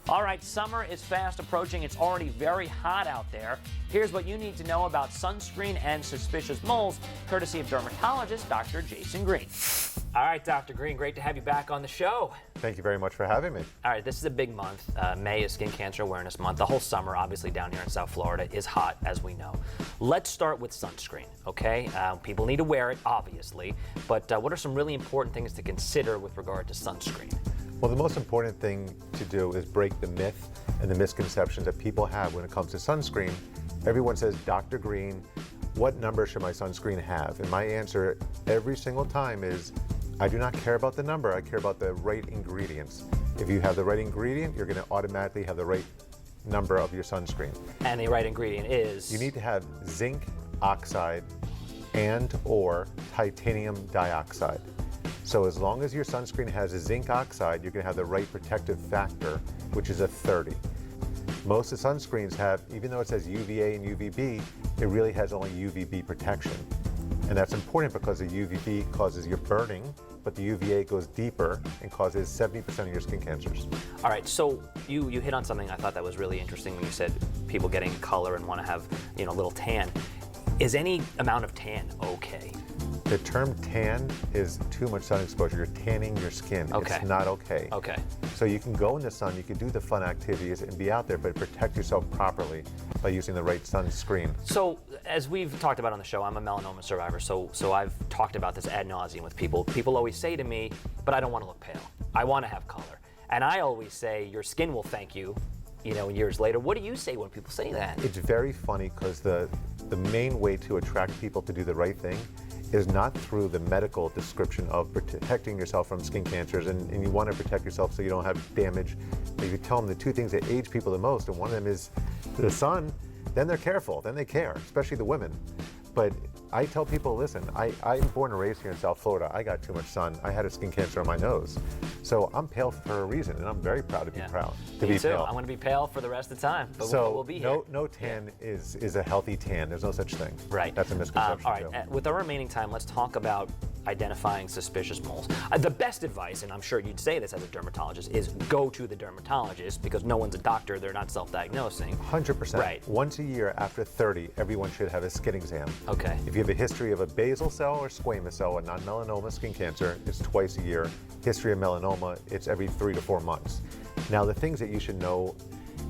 All right, summer is fast approaching. It's already very hot out there. Here's what you need to know about sunscreen and suspicious moles, courtesy of dermatologist Dr. Jason Green. All right, Dr. Green, great to have you back on the show. Thank you very much for having me. All right, this is a big month. May is Skin Cancer Awareness Month. The whole summer, obviously, down here in South Florida is hot, as we know. Let's start with sunscreen, okay? People need to wear it, obviously, but what are some really important things to consider with regard to sunscreen? Well, the most important thing to do is break the myth and the misconceptions that people have when it comes to sunscreen. Everyone says, Dr. Green, what number should my sunscreen have? And my answer every single time is, I do not care about the number, I care about the right ingredients. If you have the right ingredient, you're going to automatically have the right number of your sunscreen. And the right ingredient is? You need to have zinc oxide and or titanium dioxide. So as long as your sunscreen has a zinc oxide, you're going to have the right protective factor, which is a 30. Most of the sunscreens have, even though it says UVA and UVB, it really has only UVB protection. And that's important because the UVB causes your burning, but the UVA goes deeper and causes 70% of your skin cancers. All right, so you hit on something I thought that was really interesting when you said people getting color and want to have, a little tan. Is any amount of tan okay? The term tan is too much sun exposure. You're tanning your skin. Okay. It's not okay. Okay. So you can go in the sun, you can do the fun activities and be out there, but protect yourself properly by using the right sunscreen. So as we've talked about on the show, I'm a melanoma survivor, so I've talked about this ad nauseum with people. People always say to me, but I don't want to look pale. I want to have color. And I always say, your skin will thank you, years later. What do you say when people say that? It's very funny because the main way to attract people to do the right thing is not through the medical description of protecting yourself from skin cancers, and you want to protect yourself so you don't have damage. If you tell them the two things that age people the most, and one of them is the sun, then they're careful, then they care, especially the women. But I tell people, listen, I'm born and raised here in South Florida. I got too much sun. I had a skin cancer on my nose. So I'm pale for a reason, and I'm very proud to be proud to be pale. I'm going to be pale for the rest of the time, but so we'll be here. No tan is a healthy tan. There's no such thing. Right. That's a misconception. All right, with our remaining time, let's talk about identifying suspicious moles. The best advice, and I'm sure you'd say this as a dermatologist, is go to the dermatologist because no one's a doctor, they're not self-diagnosing. 100%. Right. Once a year after 30, everyone should have a skin exam. Okay. If you have a history of a basal cell or squamous cell or non-melanoma skin cancer, it's twice a year. History of melanoma, it's every 3 to 4 months. Now the things that you should know,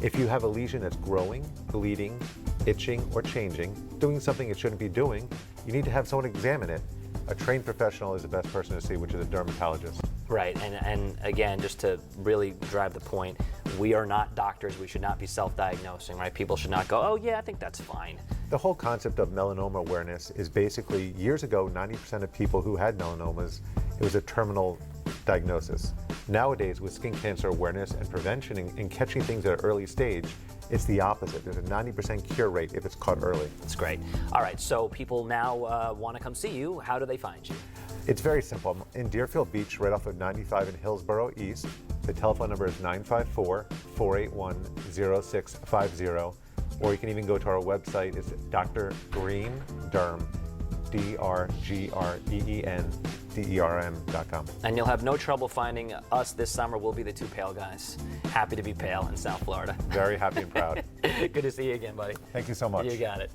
if you have a lesion that's growing, bleeding, itching, or changing, doing something it shouldn't be doing, you need to have someone examine it. A trained professional is the best person to see, which is a dermatologist. Right, and again, just to really drive the point, we are not doctors. We should not be self-diagnosing, right? People should not go, oh yeah, I think that's fine. The whole concept of melanoma awareness is basically, years ago, 90% of people who had melanomas, it was a terminal diagnosis. Nowadays, with skin cancer awareness and prevention and catching things at an early stage, it's the opposite. There's a 90% cure rate if it's caught early. That's great. All right, so people now want to come see you. How do they find you? It's very simple. I'm in Deerfield Beach, right off of 95 in Hillsborough East. The telephone number is 954-481-0650. Or you can even go to our website. It's Dr. Green Derm, DrGreenDerm.com. And you'll have no trouble finding us this summer. We'll be the two pale guys. Happy to be pale in South Florida. Very happy and proud. Good to see you again, buddy. Thank you so much. You got it.